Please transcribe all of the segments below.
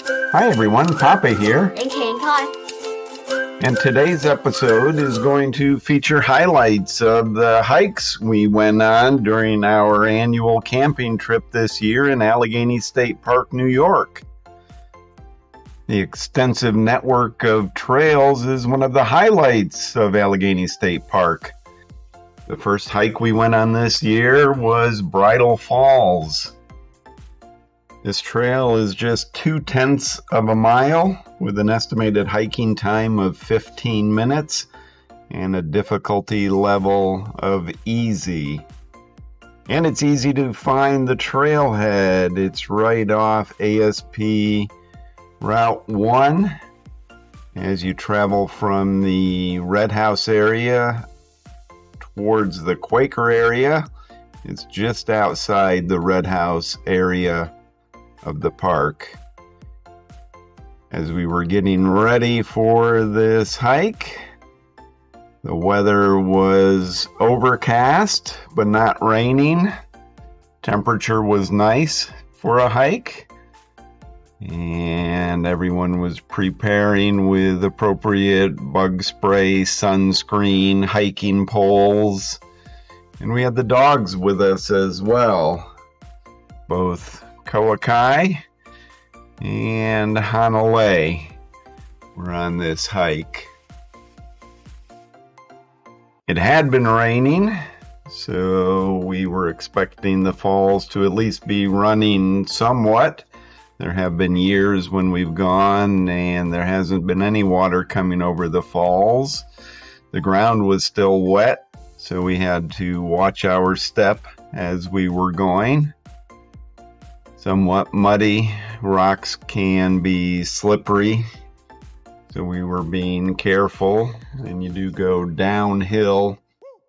Hi everyone, Papa here, And Kay and Kai. and today's episode is going to feature highlights of the hikes we went on during our annual camping trip this year in Allegheny State Park, New York. The extensive network of trails is one of the highlights of Allegheny State Park. The first hike we went on this year was Bridal Falls. This trail is just 0.2 of a mile with an estimated hiking time of 15 minutes and a difficulty level of easy. And it's easy to find the trailhead. It's right off ASP Route 1 as you travel from the Red House area towards the Quaker area. It's just outside the Red House area of the park. As we were getting ready for this hike, the weather was overcast but not raining. Temperature was nice for a hike, and everyone was preparing with appropriate bug spray, sunscreen, hiking poles, and we had the dogs with us as well. Both Koakai and Hanalei were on this hike. It had been raining, so we were expecting the falls to at least be running somewhat. There have been years when we've gone and there hasn't been any water coming over the falls. The ground was still wet, so we had to watch our step as we were going. Somewhat muddy, rocks can be slippery, so we were being careful, and you do go downhill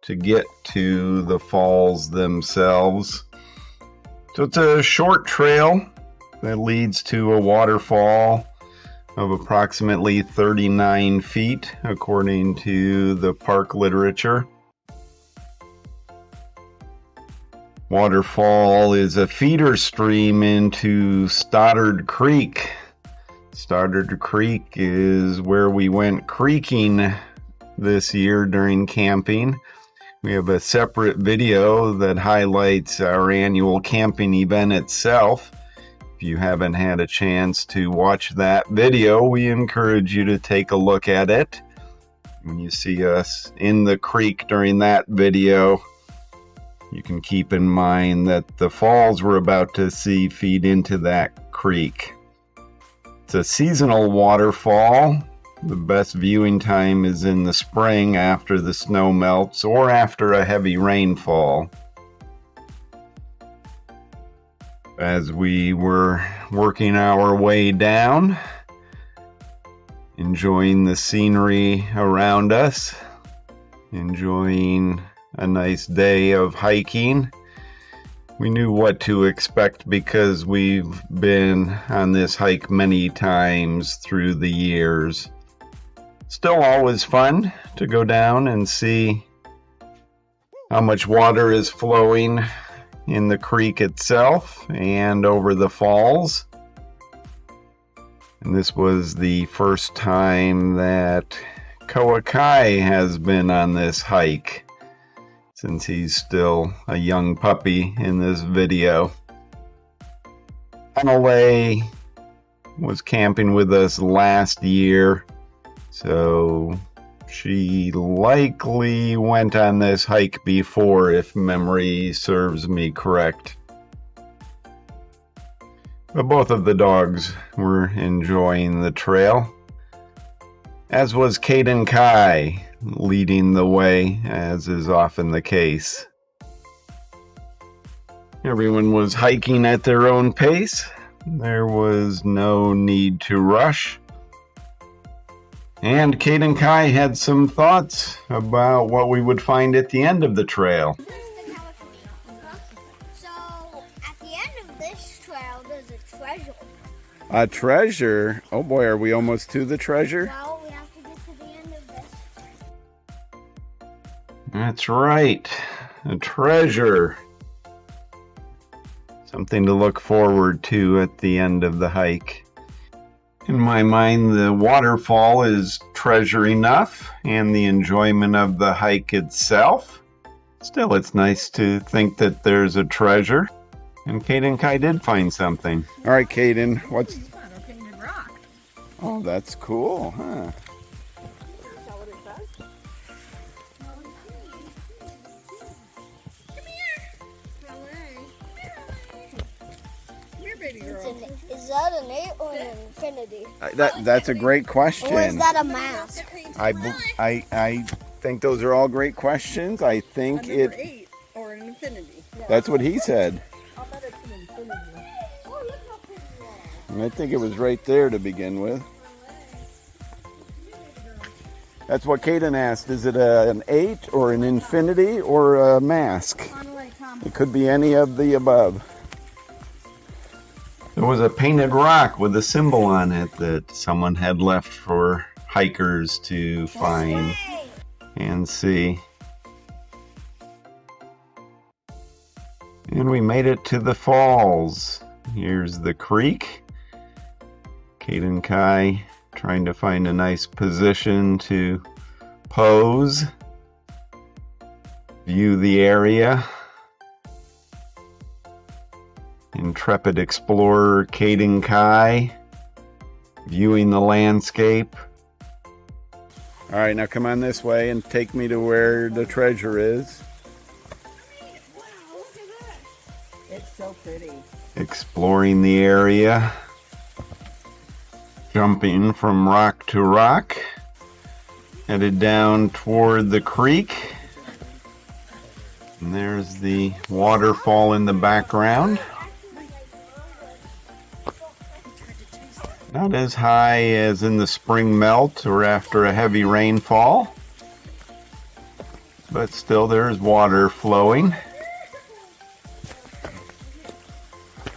to get to the falls themselves. So it's a short trail that leads to a waterfall of approximately 39 feet, according to the park literature. Waterfall is a feeder stream into Stoddard Creek. Stoddard Creek is where we went creeking this year during camping. We have a separate video that highlights our annual camping event itself. If you haven't had a chance to watch that video, we encourage you to take a look at it. When you see us in the creek during that video, you can keep in mind that the falls we're about to see feed into that creek. It's a seasonal waterfall. The best viewing time is in the spring after the snow melts or after a heavy rainfall. As we were working our way down, enjoying the scenery around us, enjoying a nice day of hiking. We knew what to expect because we've been on this hike many times through the years. Still always fun to go down and see how much water is flowing in the creek itself and over the falls. And this was the first time that Koakai has been on this hike, since he's still a young puppy in this video. Hanalei was camping with us last year, so she likely went on this hike before, if memory serves me correct. But both of the dogs were enjoying the trail, as was Kate and Kai, leading the way, as is often the case. Everyone was hiking at their own pace. There was no need to rush. And Kate and Kai had some thoughts about what we would find at the end of the trail. So, at the end of this trail, there's a treasure. A treasure? Oh boy, are we almost to the treasure? Well, we have to get to the end of this. That's right. A treasure. Something to look forward to at the end of the hike. In my mind, the waterfall is treasure enough, and the enjoyment of the hike itself. Still, it's nice to think that there's a treasure. And Caden Kai did find something. All right, Caden, what's... A painted rock. Oh, that's cool, huh? Is that what it says? Come here. Come here, baby girl. Is that an 8 or an infinity? That's a great question. Or is that a mask? I think those are all great questions. I think A number 8 or an infinity. that's what he said. I'll bet it's an infinity. Oh, look how pretty that is. And I think it was right there to begin with. That's what Caden asked. Is it an 8 or an infinity or a mask? It could be any of the above. There was a painted rock with a symbol on it that someone had left for hikers to find Hey, and see. And we made it to the falls. Here's the creek. Caden Kai trying to find a nice position to pose, view the area. Intrepid explorer Caden Kai viewing the landscape. All right, now come on this way and take me to where the treasure is. Wow, look at that. It's so pretty. Exploring the area. Jumping from rock to rock. Headed down toward the creek. And there's the waterfall in the background. Not as high as in the spring melt or after a heavy rainfall, but still there's water flowing.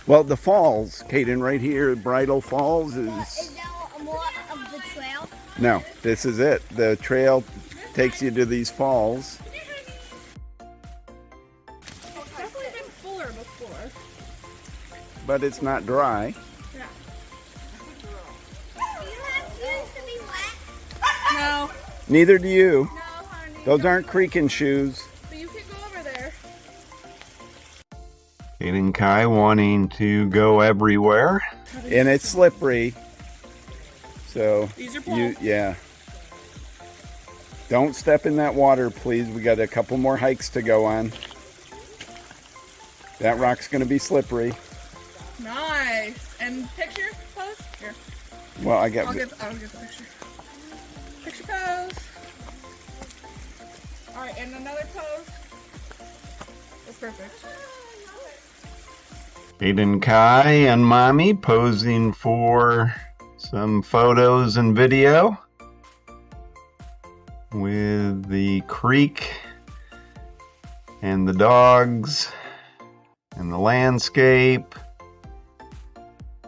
Well, the falls, Caden, right here, Bridal Falls is is... there more of the trail? No, this is it. The trail takes you to these falls. It's definitely been fuller before. But it's not dry. Yeah. You have shoes to be wet? No. Neither do you. No, honey. Those aren't creaking shoes. But you can go over there. Caden Kai wanting to go everywhere. And it's slippery. So These are pole. yeah. Don't step in that water, please. We got a couple more hikes to go on. That rock's gonna be slippery. Nice. And picture pose? Here. Well, I got I'll get the picture. Picture pose. Alright, and another pose. That's perfect. Caden Kai and Mommy posing for some photos and video with the creek and the dogs and the landscape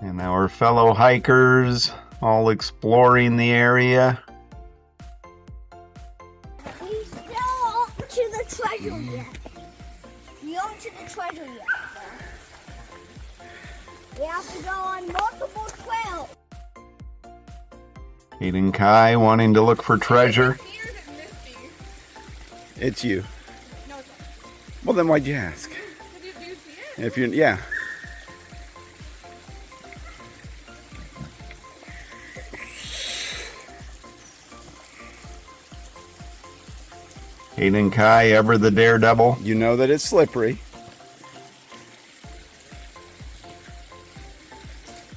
and our fellow hikers all exploring the area. We still aren't to the treasure yet. We aren't to the treasure yet. We have to go on multiple trails. Caden Kai wanting to look for treasure. Here is Misty. It's you. No, it's not. Well, then why'd you ask? Do you see it? If you, yeah. Caden Kai, ever the daredevil. You know that it's slippery.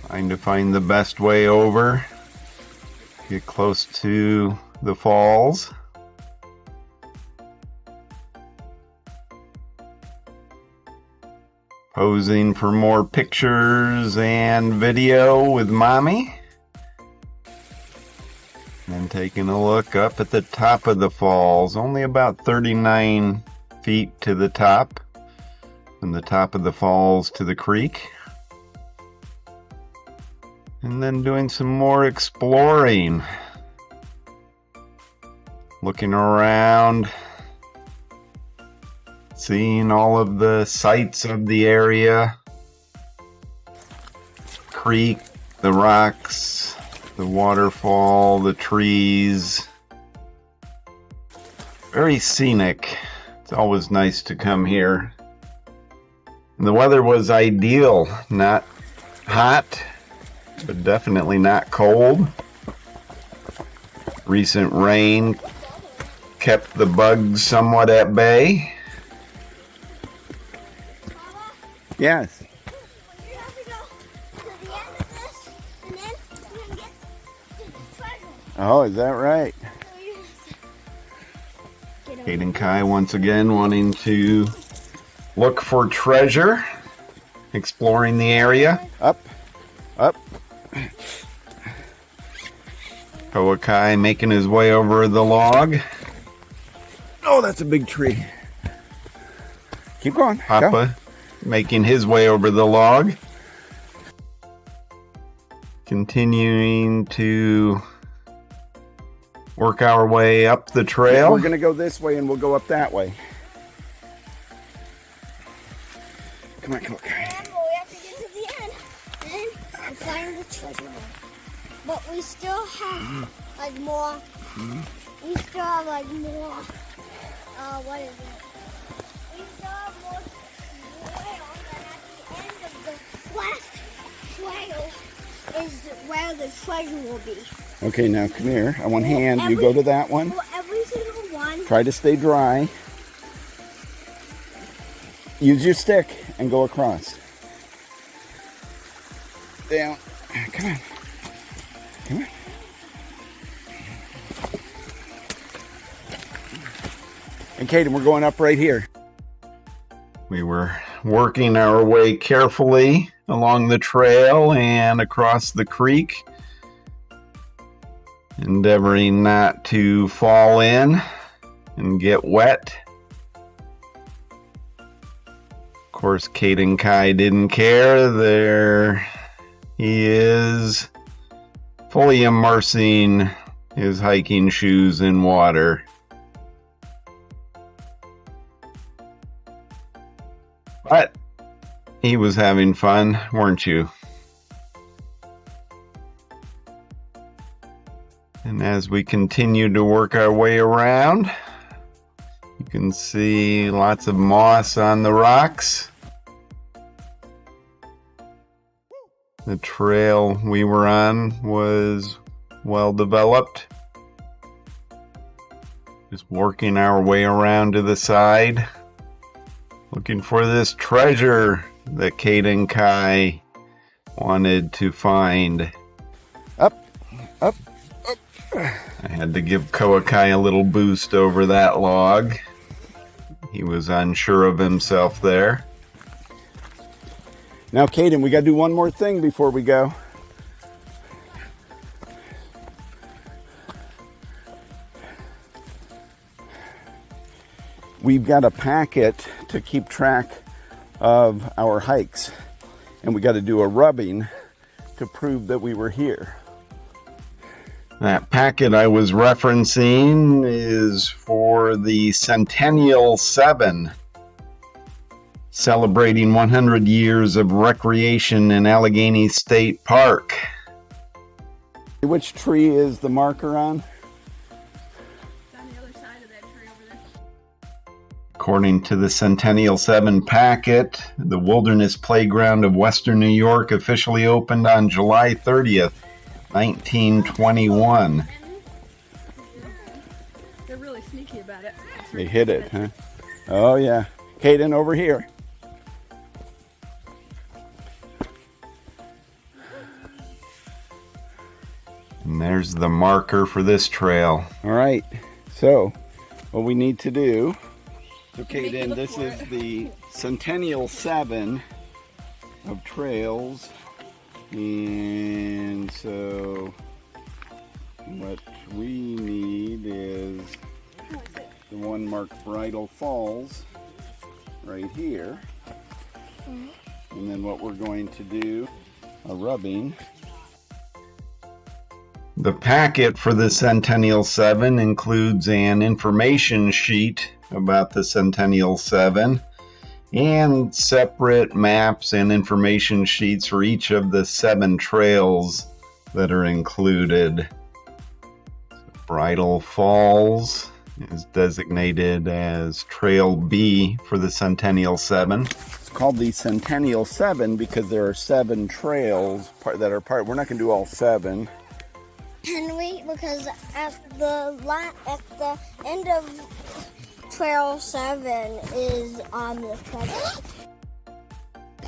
Trying to find the best way over. Get close to the falls. Posing for more pictures and video with Mommy. And taking a look up at the top of the falls, only about 39 feet to the top, from the top of the falls to the creek. And then doing some more exploring. Looking around, seeing all of the sights of the area. Creek, the rocks, The waterfall, the trees. Very scenic. It's always nice to come here. And the weather was ideal. Not hot, but definitely not cold. Recent rain kept the bugs somewhat at bay. Yes. You have to go to the end of this, and then you can get to the treasure. Oh, is that right? So you have to get Kate and Kai once again wanting to look for treasure, exploring the area. Up, up. Koa making his way over the log. Oh, that's a big tree. Keep going. Papa go. Making his way over the log. Continuing to work our way up the trail. We're going to go this way and we'll go up that way. Come on, come on. we have to get to the end, and find the treasure. But we still have like more. We still have like more. What is it? We still have more trails, and at the end of the last trail is where the treasure will be. Okay, now come here. I want hand. You go to that one. For every single one. Try to stay dry. Use your stick and go across. Down. Come on. Come on. And Kaden, we're going up right here. We were working our way carefully along the trail and across the creek, endeavoring not to fall in and get wet. Of course, Kate and Kai didn't care. There he is, fully immersing his hiking shoes in water. But he was having fun, weren't you? And as we continue to work our way around, you can see lots of moss on the rocks. The trail we were on was well developed. Just working our way around to the side, looking for this treasure that Kate and Kai wanted to find. Up, up, up. I had to give Koa a little boost over that log. He was unsure of himself there. Now, Kaden, we got to do one more thing before we go. We've got a packet to keep track of our hikes, and we got to do a rubbing to prove that we were here. That packet I was referencing is for the Centennial 7, celebrating 100 years of recreation in Allegheny State Park. Which tree is the marker on? According to the Centennial 7 packet, the Wilderness Playground of Western New York officially opened on July 30th, 1921. They're really sneaky about it. They hit it, huh? Oh, yeah. Kaden, over here. And there's the marker for this trail. All right. So, what we need to do... Okay, then this is the Centennial 7 of trails, and so what we need is the one marked Bridal Falls right here, and then what we're going to do, a rubbing. The packet for the Centennial 7 includes an information sheet about the Centennial 7 and separate maps and information sheets for each of the 7 trails that are included. Bridal Falls is designated as Trail B for the Centennial 7. It's called the Centennial 7 because there are 7 trails that are part. We're not going to do all 7. Can we? Because at the end of Trail 7 is on the treasure.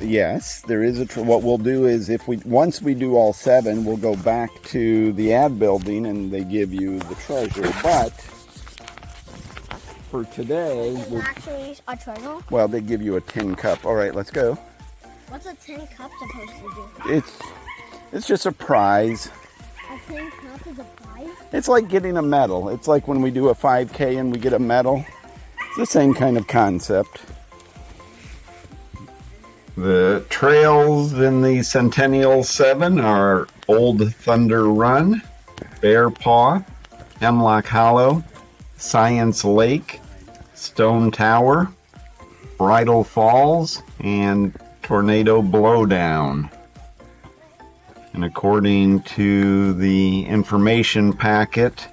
Yes, there is a. What we'll do is once we do all 7, we'll go back to the ad building and they give you the treasure. But for today, Is it actually a treasure? well, they give you a tin cup. All right, let's go. What's a tin cup supposed to do? It's just a prize. A tin cup is a prize? It's like getting a medal. It's like when we do a 5K and we get a medal. It's the same kind of concept. The trails in the Centennial 7 are Old Thunder Run, Bear Paw, Hemlock Hollow, Science Lake, Stone Tower, Bridal Falls, and Tornado Blowdown. And according to the information packet,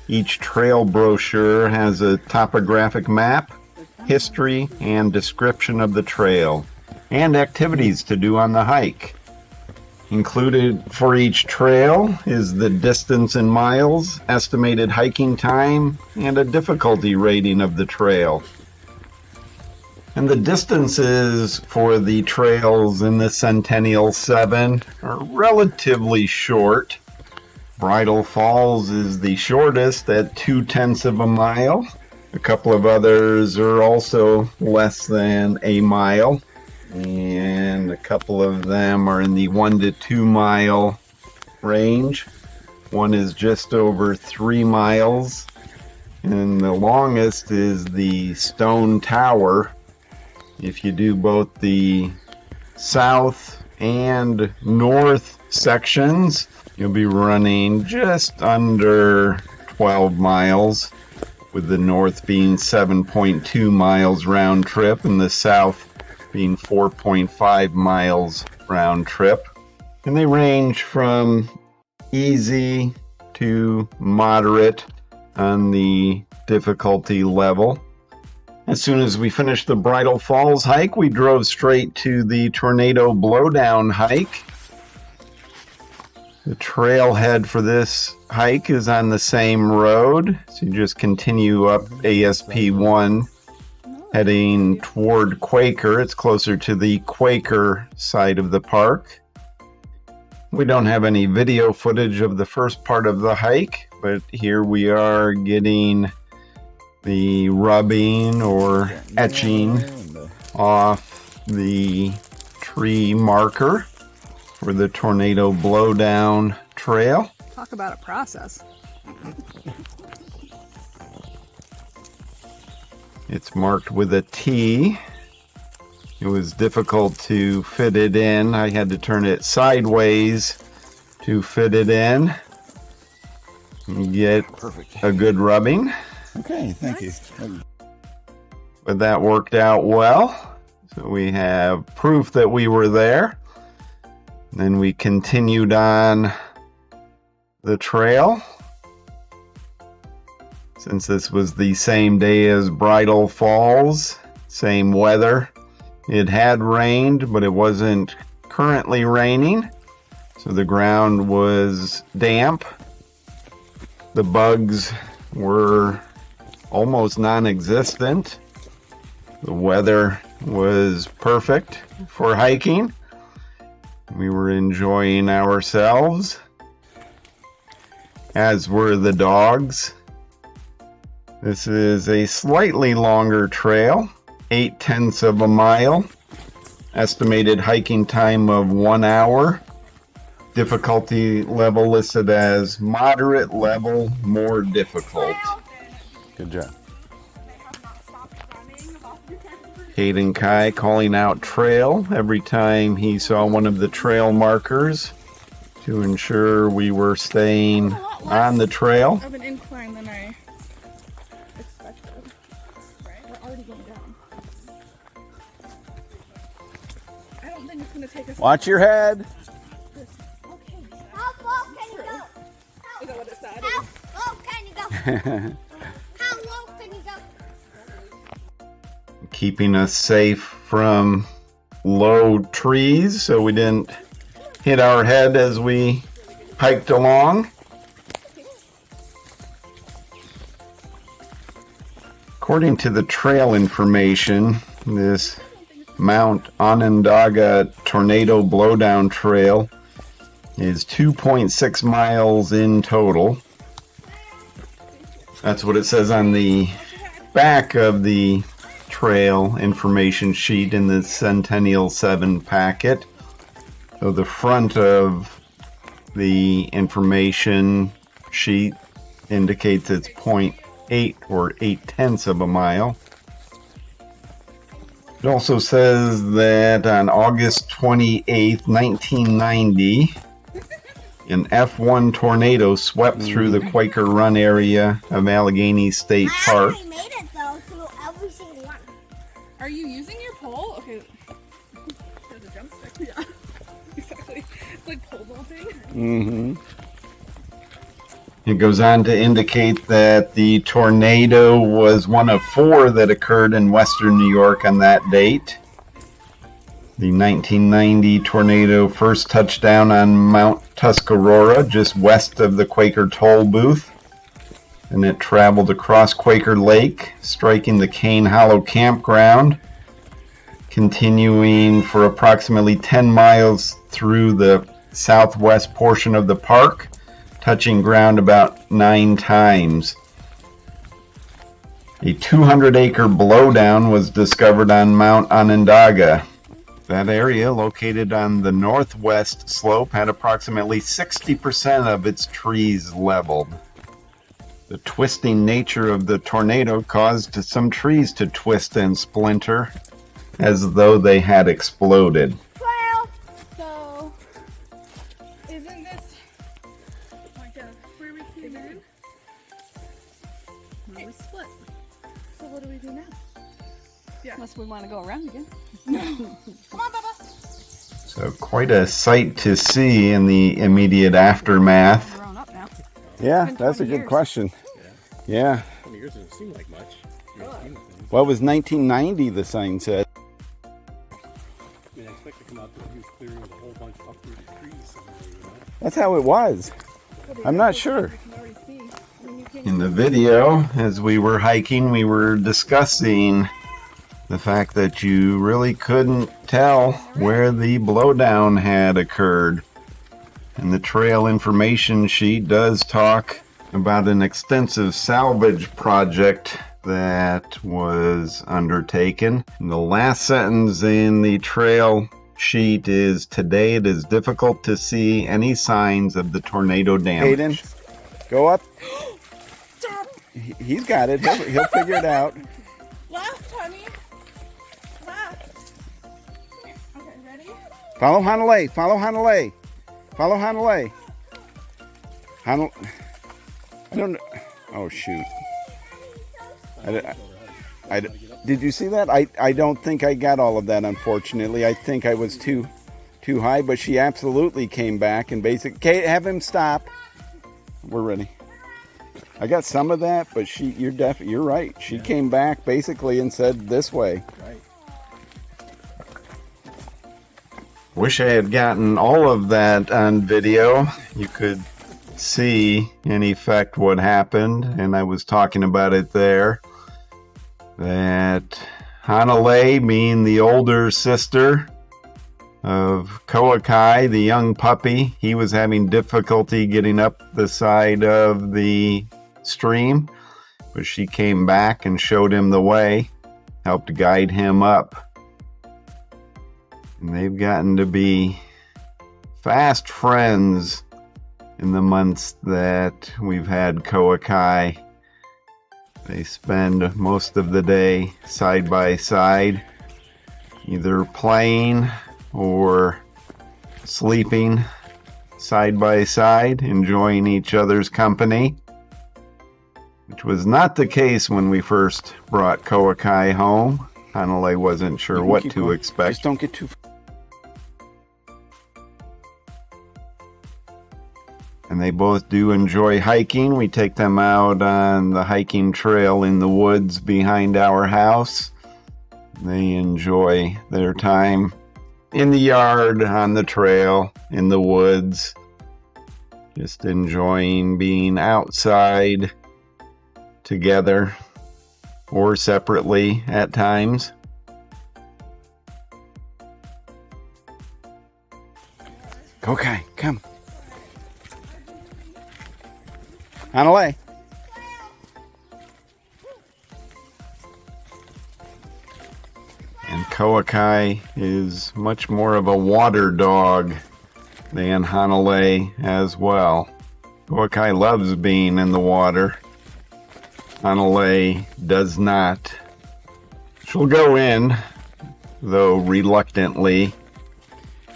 each trail brochure has a topographic map, history, and description of the trail, and activities to do on the hike. Included for each trail is the distance in miles, estimated hiking time, and a difficulty rating of the trail. And the distances for the trails in the Centennial 7 are relatively short. Bridal Falls is the shortest at 0.2 of a mile. A couple of others are also less than a mile. And a couple of them are in the 1 to 2 mile range. One is just over 3 miles. And the longest is the Stone Tower. If you do both the south and north sections, you'll be running just under 12 miles, with the north being 7.2 miles round trip and the south being 4.5 miles round trip. And they range from easy to moderate on the difficulty level. As soon as we finished the Bridal Falls hike, we drove straight to the Tornado Blowdown hike. The trailhead for this hike is on the same road, so you just continue up ASP 1 heading toward Quaker. It's closer to the Quaker side of the park. We don't have any video footage of the first part of the hike, but here we are getting the rubbing or etching off the tree marker for the Tornado Blowdown trail. Talk about a process. It's marked with a T. It was difficult to fit it in. I had to turn it sideways to fit it in and get a good rubbing. Okay, thank you. But that worked out well. So we have proof that we were there. Then we continued on the trail. Since this was the same day as Bridal Falls, same weather. It had rained, but it wasn't currently raining. So the ground was damp. The bugs were almost non-existent. The weather was perfect for hiking. We were enjoying ourselves, as were the dogs. This is a slightly longer trail, 0.8 of a mile. Estimated hiking time of 1 hour. Difficulty level listed as moderate level, more difficult. Good job. Hayden Kai calling out trail every time he saw one of the trail markers to ensure we were staying on the trail. Of an incline than I expected. Right? We're already going down. I don't think it's going to take us. Watch your head. How far How low can you go? Keeping us safe from low trees so we didn't hit our head as we hiked along. According to the trail information, this Mount Onondaga Tornado Blowdown Trail is 2.6 miles in total. That's what it says on the back of the trail information sheet in the Centennial 7 packet. So the front of the information sheet indicates it's 0.8 or 0.8 of a mile. It also says that on August 28th, 1990, an F1 tornado swept through the Quaker Run area of Allegheny State Park. I actually made it though through every single one. Are you using your pole? Okay. There's a jump stick. Yeah. Exactly. It's like pole vaulting. Mm-hmm. It goes on to indicate that the tornado was one of 4 that occurred in western New York on that date. The 1990 tornado first touched down on Mount Tuscarora, just west of the Quaker toll booth, and it traveled across Quaker Lake, striking the Cane Hollow campground, continuing for approximately 10 miles through the southwest portion of the park, touching ground about 9 times. A 200-acre blowdown was discovered on Mount Onondaga. That area, located on the northwest slope, had approximately 60% of its trees leveled. The twisting nature of the tornado caused some trees to twist and splinter as though they had exploded. Trail. So, isn't this like where we came in? Now we split. So what do we do now? Yeah. Unless we want to go around again. Come on, Bubba. So quite a sight to see in the immediate aftermath. Grown up now. Yeah, Been that's a 20 good years. question. Yeah. 20 years doesn't seem like much. Well, it was 1990, the sign said. I mean, I expect to come out there and he was clearing with a whole bunch of uprooted trees somewhere, you know? That's how it was. I'm not sure. You can already see. I mean, you can't In the video, as we were hiking, we were discussing the fact that you really couldn't tell where the blowdown had occurred. And the trail information sheet does talk about an extensive salvage project that was undertaken. And the last sentence in the trail sheet is, "Today it is difficult to see any signs of the tornado damage." Hayden, go up. He's got it. He'll figure it out. left, honey. Left. Come here. Okay, ready? Follow Hanalei. Follow Hanalei. Follow Hanalei. I don't know. Oh, shoot. Did you see that? I don't think I got all of that, unfortunately. I think I was too high, but she absolutely came back and basically... Kate, have him stop. We're ready. I got some of that, but you're right. She came back basically and said this way. Right. Wish I had gotten all of that on video. You could see in effect what happened, and I was talking about it there. That Hanalei, being the older sister of Koakai, the young puppy, he was having difficulty getting up the side of the stream, but she came back and showed him the way, helped guide him up. And they've gotten to be fast friends in the months that we've had Koakai. They spend most of the day side by side, either playing or sleeping side by side, enjoying each other's company, which was not the case when we first brought Koakai home. Hanalei wasn't sure what to expect. Just don't get too... and they both do enjoy hiking. We take them out on the hiking trail in the woods behind our house. They enjoy their time in the yard, on the trail, in the woods, just enjoying being outside together or separately at times. Okay, come. Hanalei. And Koakai is much more of a water dog than Hanalei as well. Koakai loves being in the water. Hanalei does not. She'll go in, though reluctantly,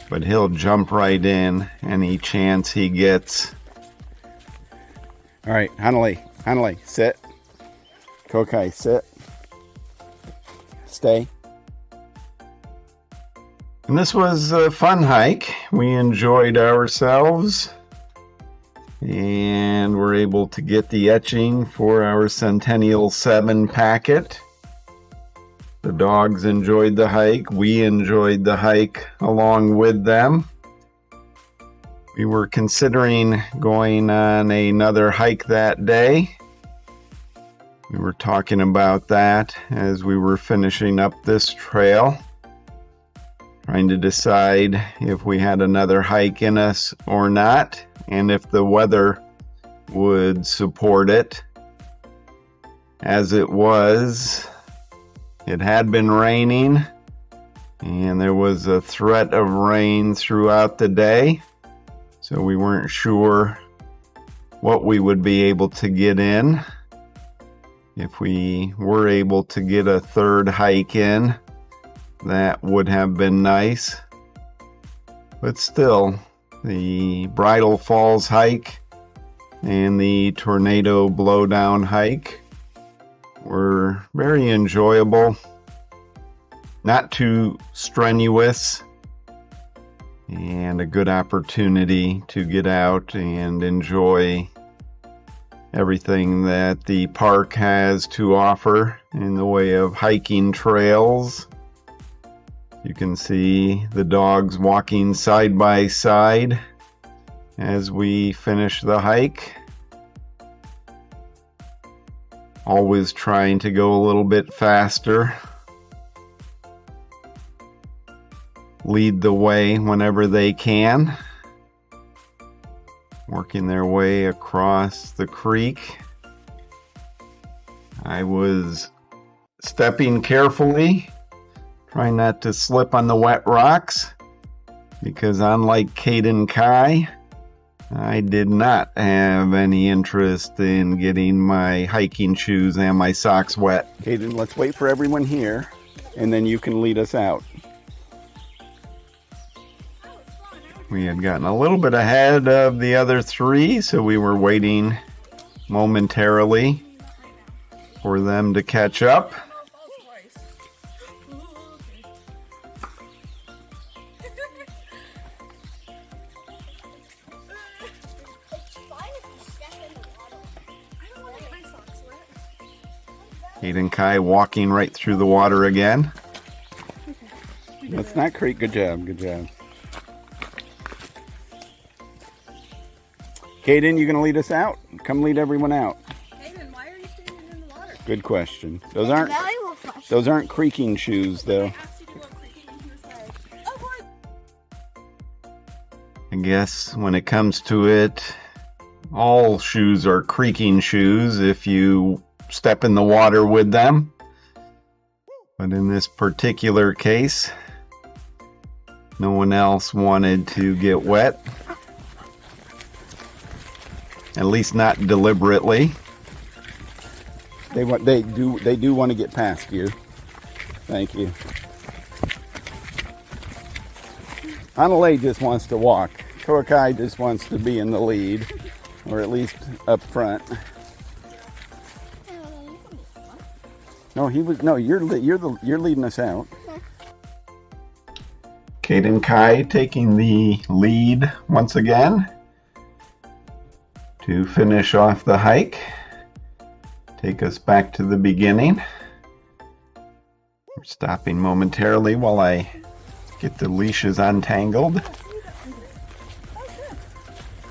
but he'll jump right in any chance he gets. All right, Hanalei, sit. Koakai, sit. Stay. And this was a fun hike. We enjoyed ourselves and were able to get the etching for our Centennial 7 packet. The dogs enjoyed the hike. We enjoyed the hike along with them. We were considering going on another hike that day. We were talking about that as we were finishing up this trail, trying to decide if we had another hike in us or not, and if the weather would support it. As it was, it had been raining, and there was a threat of rain throughout the day, so we weren't sure what we would be able to get in. If we were able to get a third hike in, that would have been nice. But still, the Bridal Falls hike and the Tornado Blowdown hike were very enjoyable, not too strenuous, and a good opportunity to get out and enjoy everything that the park has to offer in the way of hiking trails. You can see the dogs walking side by side as we finish the hike. Always trying to go a little bit faster. Lead the way whenever they can. Working their way across the creek. I was stepping carefully, trying not to slip on the wet rocks, because unlike Caden Kai, I did not have any interest in getting my hiking shoes and my socks wet. Caden, let's wait for everyone here, and then you can lead us out. We had gotten a little bit ahead of the other three, so we were waiting momentarily for them to catch up. Caden Kai walking right through the water again. Let's not creak. Good job, good job. Caden, you gonna lead us out? Come lead everyone out. Hayden, why are you standing in the water? Good question. Those aren't creaking shoes though. I asked you to go creaking into the side. Oh, boy. I guess when it comes to it, all shoes are creaking shoes if you step in the water with them. But in this particular case, no one else wanted to get wet. At least not deliberately. They do want to get past you. Thank you. Hanalei just wants to walk. Koakai just wants to be in the lead, or at least up front. No, you're leading us out. Caden Kai taking the lead once again. to finish off the hike. Take us back to the beginning. We're stopping momentarily while I get the leashes untangled.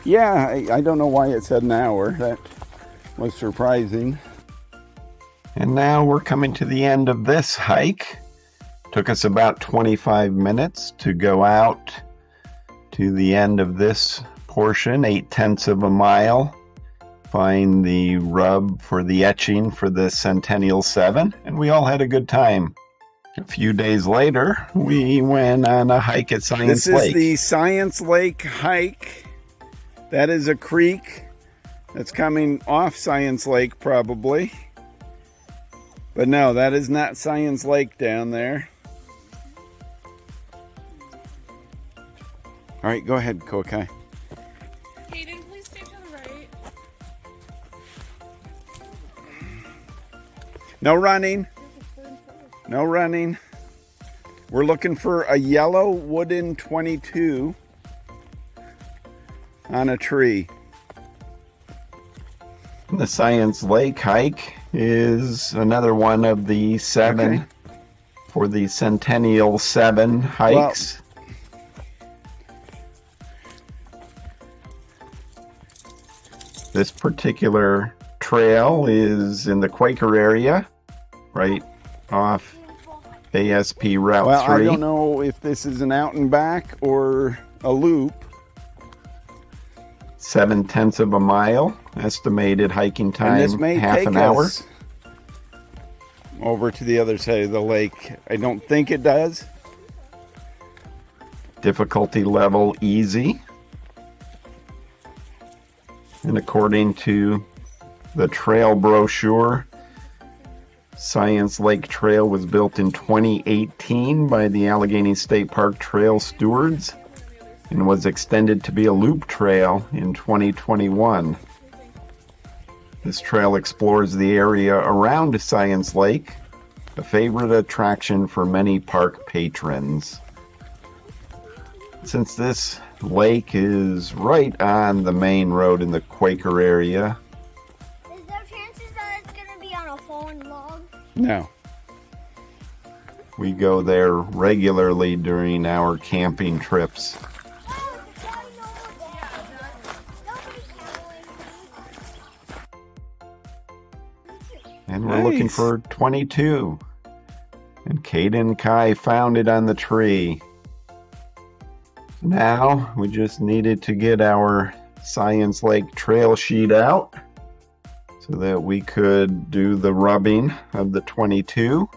Yeah, I don't know why it said an hour. That was surprising. And now we're coming to the end of this hike. Took us about 25 minutes to go out to the end of this portion, 8/10 of a mile. Find the rub for the etching for the Centennial 7, and we all had a good time. A few days later, we went on a hike at Science Lake. This is the Science Lake hike. That is a creek that's coming off Science Lake probably. But no, that is not Science Lake down there. All right, go ahead, Kokai. Hayden, please stay to the right. No running. No running. We're looking for a yellow wooden 22 on a tree. The Science Lake hike is another one of the 7 Okay. for the Centennial 7 hikes. This particular trail is in the Quaker area, right off ASP Route Well, 3. I don't know if this is an out and back or a loop. 7/10 of a mile, estimated hiking And time this may half take an hour. us over to the other side of the lake. I don't think it does. Difficulty level easy. And according to the trail brochure, Science Lake Trail was built in 2018 by the Allegheny State Park Trail Stewards and was extended to be a loop trail in 2021. This trail explores the area around Science Lake, a favorite attraction for many park patrons. Since this lake is right on the main road in the Quaker area, Is there chances that it's gonna be on a fallen log? No. we go there regularly during our camping trips. Oh, I know that. Nobody's following me. And we're looking Nice. for 22. And Caden Kai found it on the tree. Now we just needed to get our Science Lake trail sheet out so that we could do the rubbing of the 22.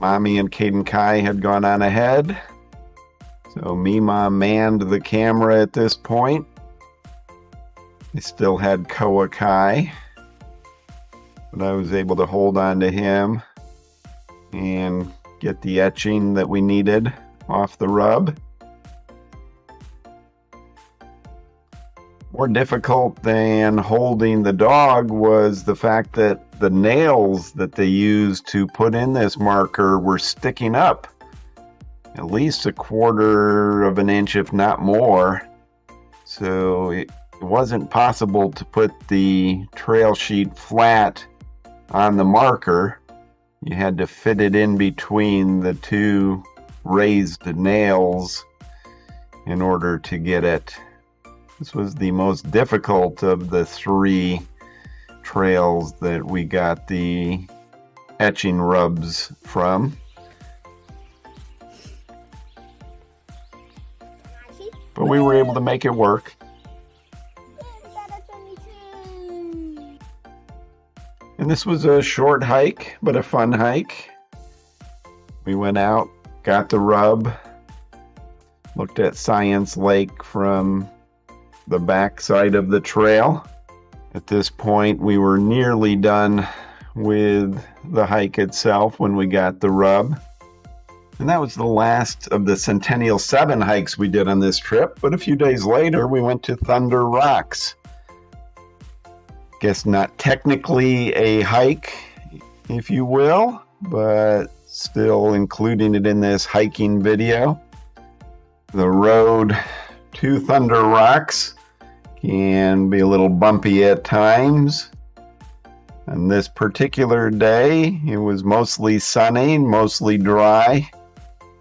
Mommy and Caden Kai had gone on ahead, so Mima manned the camera at this point. I still had Koa Kai, but I was able to hold on to him and get the etching that we needed off the rub. More difficult than holding the dog was the fact that the nails that they used to put in this marker were sticking up at least 1/4 of an inch, if not more. So it wasn't possible to put the trail sheet flat on the marker. You had to fit it in between the two raised nails in order to get it. This was the most difficult of the 3 trails that we got the etching rubs from. But we were able to make it work. And this was a short hike, but a fun hike. We went out, got the rub, looked at Science Lake from the back side of the trail. At this point, we were nearly done with the hike itself when we got the rub. And that was the last of the Centennial 7 hikes we did on this trip. But a few days later, we went to Thunder Rocks. Guess not technically a hike, if you will, but still including it in this hiking video. The road to Thunder Rocks. Can be a little bumpy at times. On this particular day, it was mostly sunny, mostly dry.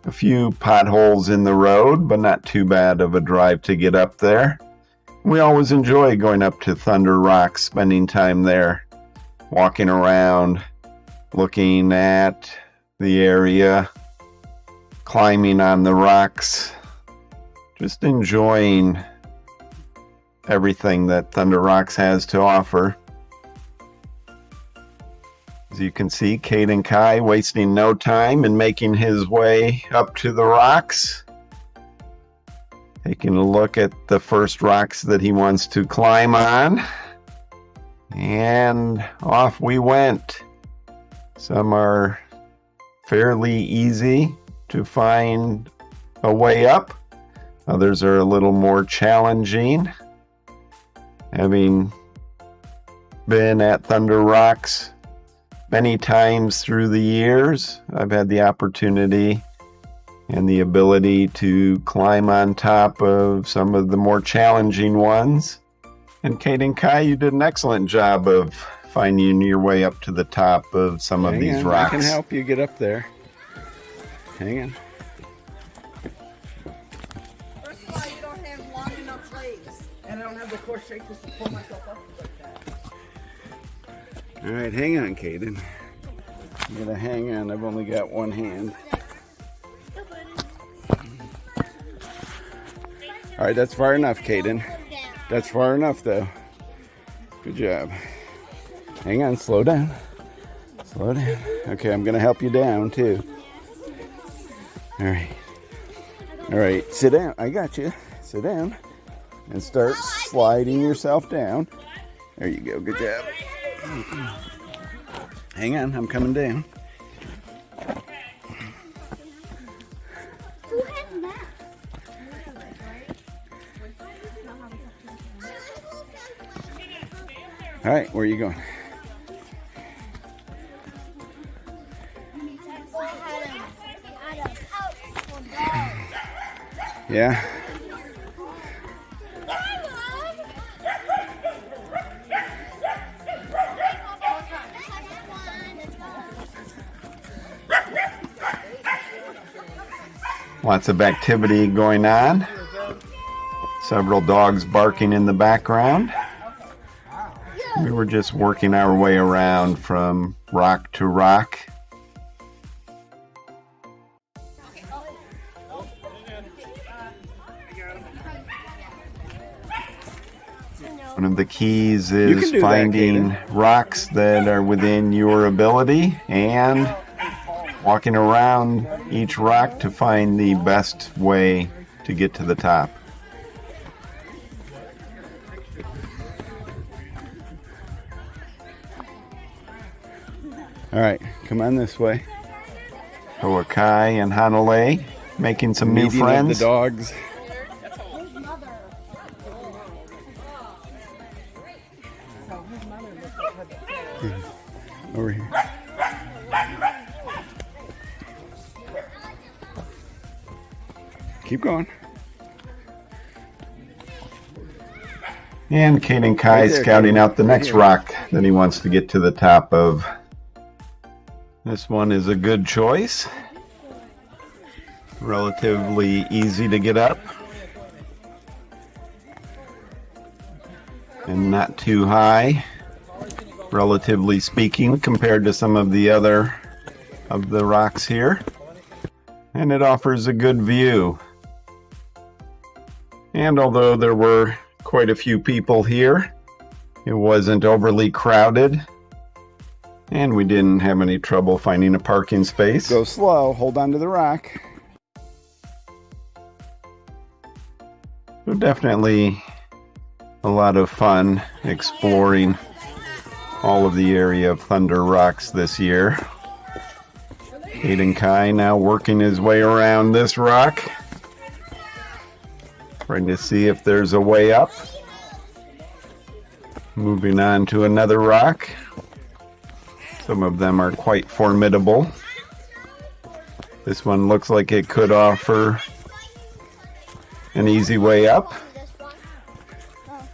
A few potholes in the road, but not too bad of a drive to get up there. We always enjoy going up to Thunder Rocks, spending time there, walking around, looking at the area, climbing on the rocks, just enjoying everything that Thunder Rocks has to offer. As you can see, Caden Kai wasting no time in making his way up to the rocks. Taking a look at the first rocks that he wants to climb on. And off we went. Some are fairly easy to find a way up. Others are a little more challenging. Having been at Thunder Rocks many times through the years, I've had the opportunity and the ability to climb on top of some of the more challenging ones. And Caden Kai, you did an excellent job of finding your way up to the top of some of these rocks. I can help you get up there. Hang on. First of all, you don't have long enough legs, and I don't have the core strength to pull myself up like that. All right, hang on, Caden. I'm gonna hang on. I've only got one hand. All right, that's far enough, Caden. That's far enough, though. Good job. Hang on, slow down. Slow down. Okay, I'm gonna help you down too. All right. All right, sit down. I got you. Sit down and start sliding yourself down. There you go. Good job. Hang on, I'm coming down. Who has that? All right, where are you going? Yeah. Lots of activity going on. Several dogs barking in the background. We were just working our way around from rock to rock. One of the keys is finding rocks that are within your ability and walking around each rock to find the best way to get to the top. All right, come on this way. Hoakai and Hanalei making some new Meeting of friends. the dogs. Over here. Keep going. And Caden Kai Right there, scouting Caden. out the Right next here. rock that he wants to get to the top of. This one is a good choice. Relatively easy to get up. And not too high, relatively speaking, compared to some of the other of the rocks here. And it offers a good view. And although there were quite a few people here, it wasn't overly crowded, and we didn't have any trouble finding a parking space. Go slow. Hold on to the rock. So definitely a lot of fun exploring all of the area of Thunder Rocks this year. Caden Kai now working his way around this rock, trying to see if there's a way up. Moving on to another rock. Some of them are quite formidable. This one looks like it could offer An easy way up. This one. Oh.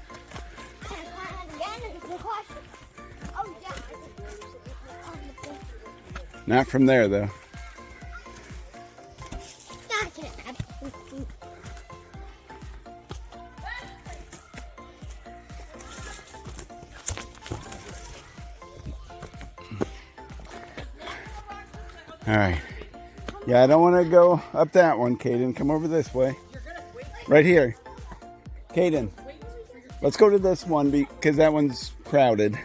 Can I climb it again? Is the question. Oh, yeah. Not from there, though. I can't. All right. Yeah, I don't want to go up that one, Caden. Come over this way. Right here. Caden, let's go to this one because that one's crowded.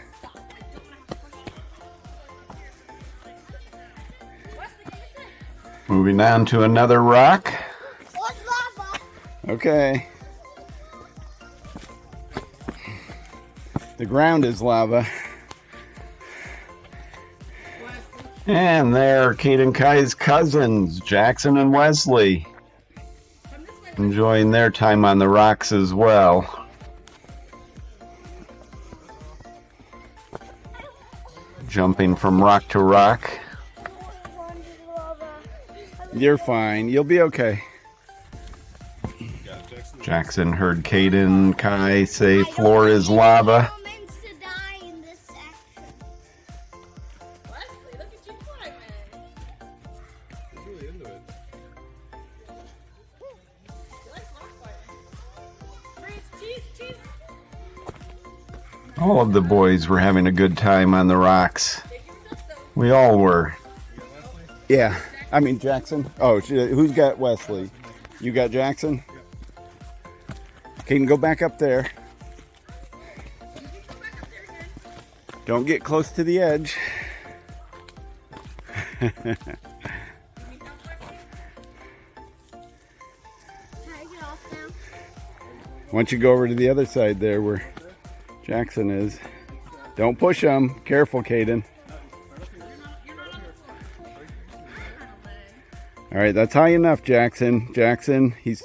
Moving on to another rock. What's lava? Okay. The ground is lava. And there, Kate and Kai's cousins, Jackson and Wesley, enjoying their time on the rocks as well. Jumping from rock to rock. You're fine. You'll be okay. Jackson heard Kate and Kai say floor is lava. Moments to die in this section. Wesley, look at you climbing. He's really into it. You like rock climbing. Freeze, cheese. All of the boys were having a good time on the rocks. We all were. Yeah. I mean, Jackson. Oh, who's got Wesley? You got Jackson? Caden, go back up there. Don't get close to the edge. Can I get off now? Once you go over to the other side there where Jackson is, don't push him. Careful, Caden. All right, that's high enough, Jackson. Jackson, he's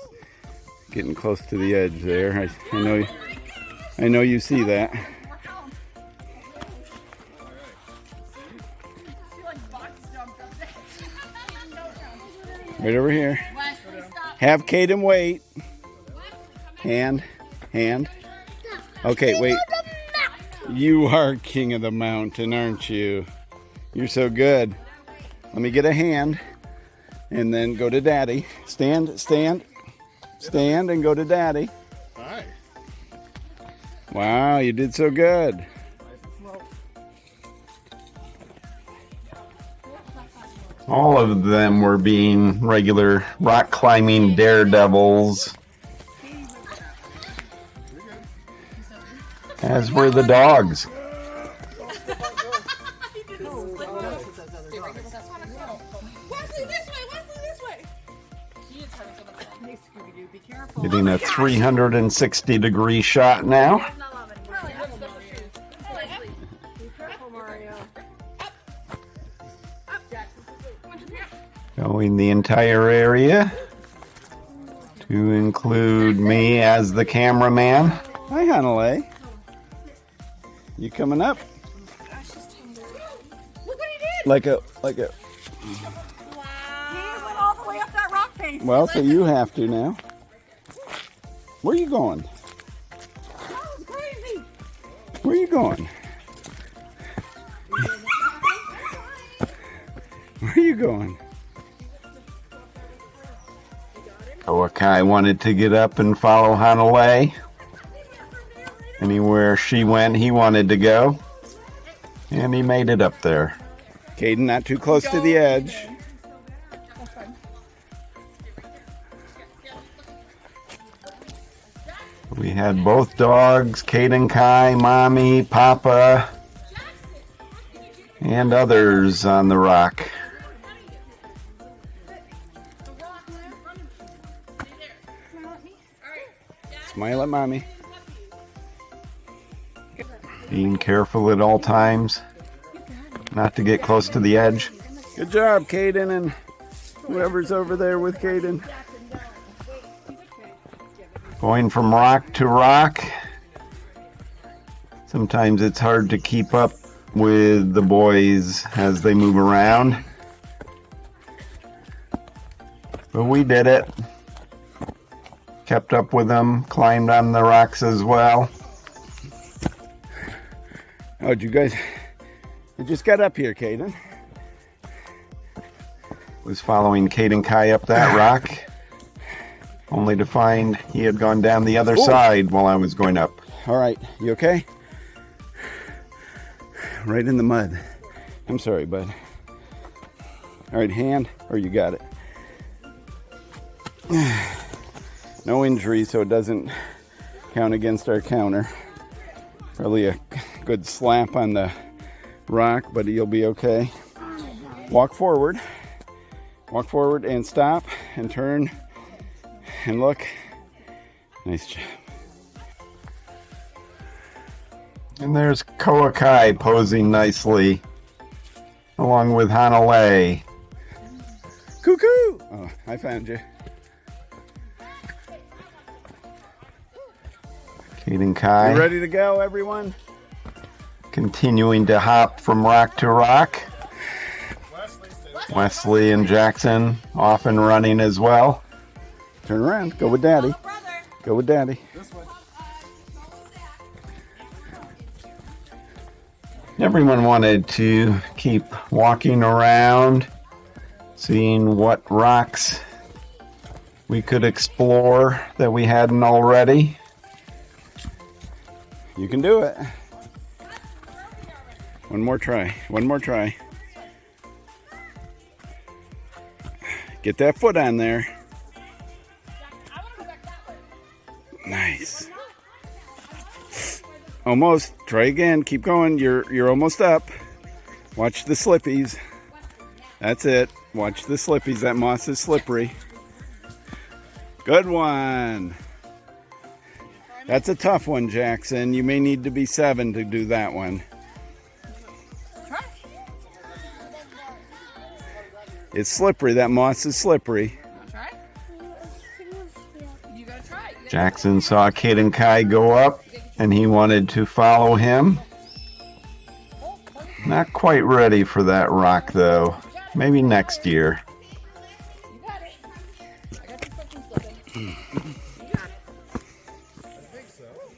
getting close to the edge there. I know you see that. Right over here. Have Caden wait. Hand. Okay, wait. You are king of the mountain, aren't you? You're so good. Let me get a hand. And then go to Daddy. Stand, and go to Daddy. Hi. Wow, you did so good. All of them were being regular rock climbing daredevils, as were the dogs. Wesley, this way. He is having so much fun. Hey, Scooby-Doo, be careful. Getting a 360-degree shot now. Carly, I have special shoes. Wesley. Be careful, Mario. Up, Jackson. Come on, here. Showing the entire area, to include me as the cameraman. Hi, Hanalei. You coming up? Look what he did. Like a. He went all the way up that rock face. Well, so you have to now. Where are you going? That was crazy. Where are you going? Where are you going? Koakai wanted to get up and follow Hanalei. Anywhere she went, he wanted to go. And he made it up there. Caden, not too close to the edge. We had both dogs, Kate and Kai, Mommy, Papa, and others on the rock. Smile at Mommy. Being careful at all times, not to get close to the edge. Good job, Caden, and whoever's over there with Caden. Going from rock to rock. Sometimes it's hard to keep up with the boys as they move around. But we did it. kept up with them, climbed on the rocks as well. Oh, did you guys? You just got up here, Caden. Was following Caden Kai up that rock, only to find he had gone down the other side while I was going up. All right, you okay? Right in the mud. I'm sorry, bud. All right, hand, or you got it. No injury, so it doesn't count against our counter. Probably a good slap on the rock, but you'll be okay. Walk forward. Walk forward and stop and turn and look. Nice job. And there's Koa Kai posing nicely, along with Hanalei. Cuckoo! Oh, I found you. Caden Kai. You ready to go, everyone? Continuing to hop from rock to rock. Wesley and Jackson off and running as well. Turn around. Go with Daddy. Go with Daddy. Everyone wanted to keep walking around, seeing what rocks we could explore that we hadn't already. You can do it. One more try. One more try. Get that foot on there. Nice. Almost. Try again. Keep going. You're almost up. Watch the slippies. That's it. Watch the slippies. That moss is slippery. Good one. That's a tough one, Jackson. You may need to be 7 to do that one. It's slippery. That moss is slippery. Try? You gotta try. Jackson saw Caden Kai go up, and he wanted to follow him. Not quite ready for that rock, though. Maybe next year. You got it. I got your foot from slipping. You got it.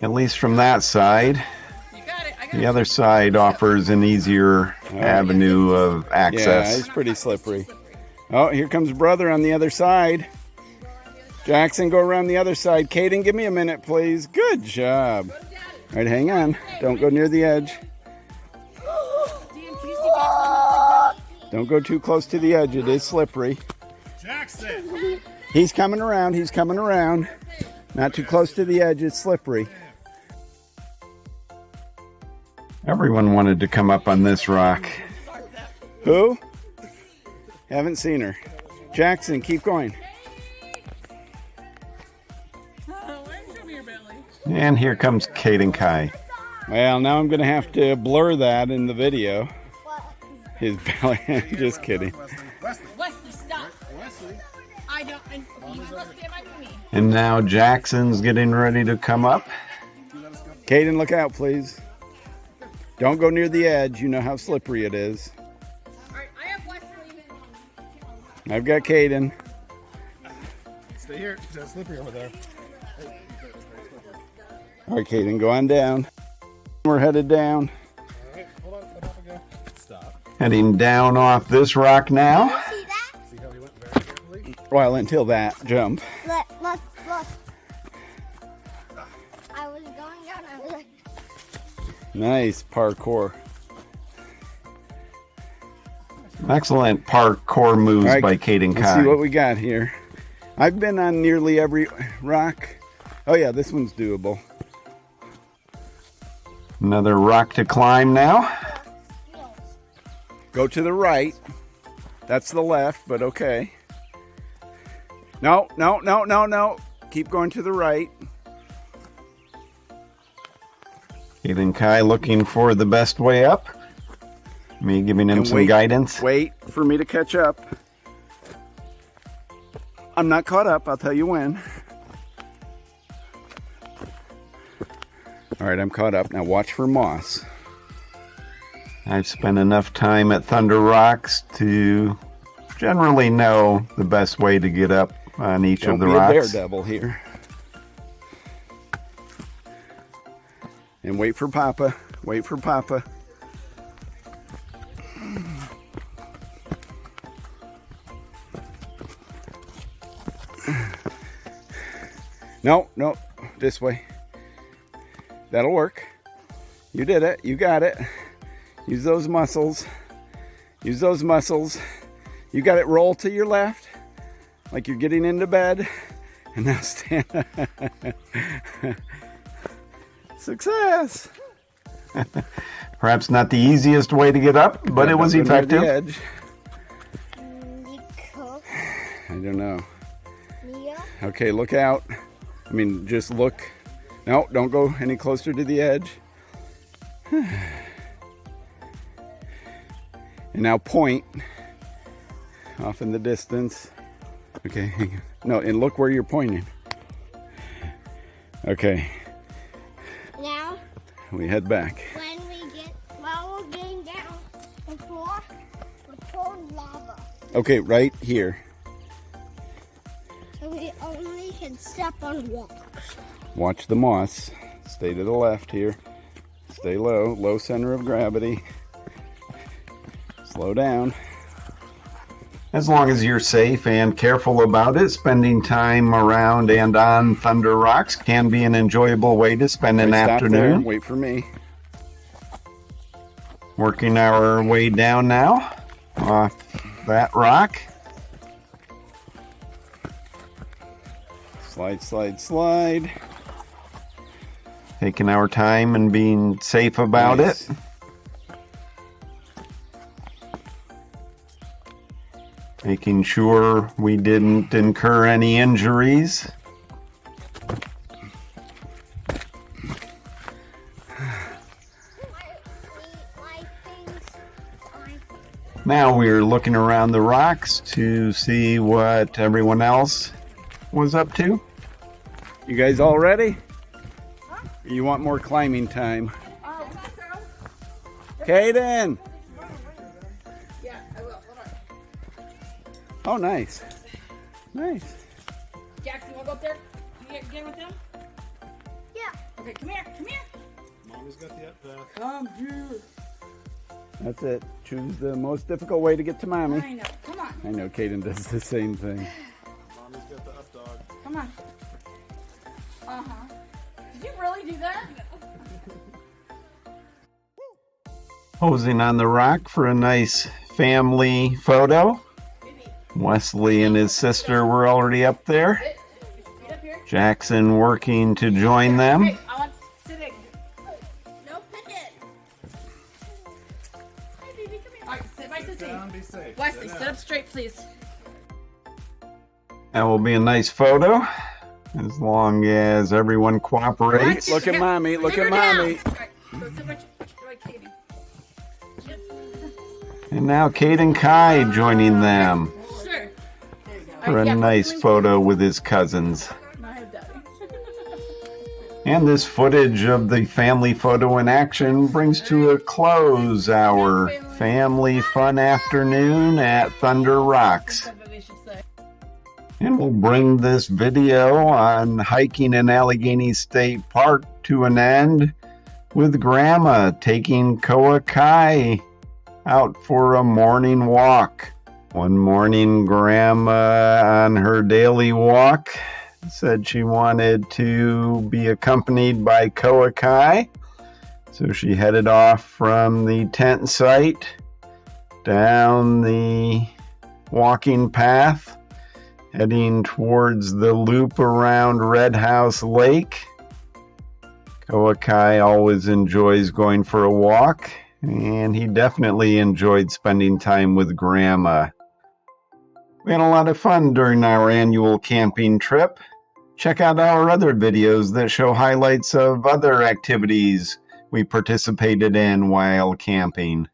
At least from that side. You got it. I got The it. other side offers an easier avenue of Yeah, access. it's pretty slippery. Oh, here comes brother on the other side. Jackson, go around the other side. Caden, give me a minute, please. Good job. All right, hang on. Don't go near the edge. Don't go too close to the edge. It is slippery. Jackson! He's coming around. He's coming around. Not too close to the edge. It's slippery. Everyone wanted to come up on this rock. Who? Haven't seen her. Jackson, keep going. Why didn't you show me your belly? And here comes Caden Kai. Well, now I'm going to have to blur that in the video. His belly. Just kidding. Wesley, stop. I don't. You must stand by me. And now Jackson's getting ready to come up. Caden, look out, please. Don't go near the edge. You know how slippery it is. All right, I have Wesley. I've got Caden. Stay here. It's slippery over there. All right, Caden, go on down. We're headed down. Alright, hold on. Come up again. Stop. Heading down off this rock now. See that? See how he went very carefully? Well, until that jump. Look. I was going down. I was like, Nice parkour. Excellent parkour moves All right, by Caden Let's see Kai. what we got here. I've been on nearly every rock. Oh yeah, this one's doable. Another rock to climb now. Go to the right. That's the left, but okay. No. Keep going to the right. Caden Kai looking for the best way up. Me giving him And some wait. guidance. Wait for me to catch up. I'm not caught up, I'll tell you when. All right, I'm caught up. Now watch for moss. I've spent enough time at Thunder Rocks to generally know the best way to get up on each Don't of the be rocks. a daredevil here. And wait for Papa. Wait for Papa. No, no, this way. That'll work. You did it. You got it. Use those muscles. Use those muscles. You got it. Roll to your left like you're getting into bed. And now stand. Success. Perhaps not the easiest way to get up, but it was Don't go near effective. the edge. Nico, I don't know. Mia, Okay, look out. I mean, just look. No, don't go any closer to the edge. And now point off in the distance. Okay, hang on. No, and look where you're pointing. Okay, now we head back. while we're getting down before we poured lava. Okay, right here. So we only can step on rocks. Watch the moss. Stay to the left here. Stay low. Low center of gravity. Slow down. As long as you're safe and careful about it, spending time around and on Thunder Rocks can be an enjoyable way to spend an Right, stop there. afternoon. Wait for me. Working our way down now off that rock. Slide, slide, slide. Taking our time and being safe about Nice. it. Making sure we didn't incur any injuries. Now we're looking around the rocks to see what everyone else was up to. You guys all ready? You want more climbing time? Caden! Yeah, I will. Hold on. Oh, nice. Nice. Jackson, you want to go up there? Can you get with them? Yeah. Okay, come here. Come here. Mommy's got the up path. Come here. That's it. Choose the most difficult way to get to mommy. I know. Come on. I know Caden does the same thing. Mommy's got the up dog. Come on. Uh-huh. Did you really do that? Posing on the rock for a nice family photo. Wesley and his sister were already up there. Sit. Get your feet up here. Jackson working to join them. Hey, I want sitting. No picket. Hey, baby, come here. All right, sit by Sissy. Down, be safe. Wesley, sit up straight, please. That will be a nice photo as long as everyone cooperates. Look at mommy. Look Sit at her down. mommy. All right, go sit by Katie. Yep. And now Kate and Kai joining them Sure. for a nice photo with his cousins. I have daddy. And this footage of the family photo in action brings to a close our family fun afternoon at Thunder Rocks. That's what they should say. And we'll bring this video on hiking in Allegheny State Park to an end with Grandma taking Koa Kai out for a morning walk. One morning, Grandma, on her daily walk, said she wanted to be accompanied by Koa Kai. So she headed off from the tent site down the walking path, heading towards the loop around Red House Lake. Koa Kai always enjoys going for a walk, and he definitely enjoyed spending time with Grandma. We had a lot of fun during our annual camping trip. Check out our other videos that show highlights of other activities we participated in while camping.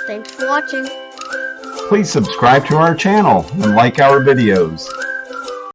Thanks for watching. Please subscribe to our channel and like our videos.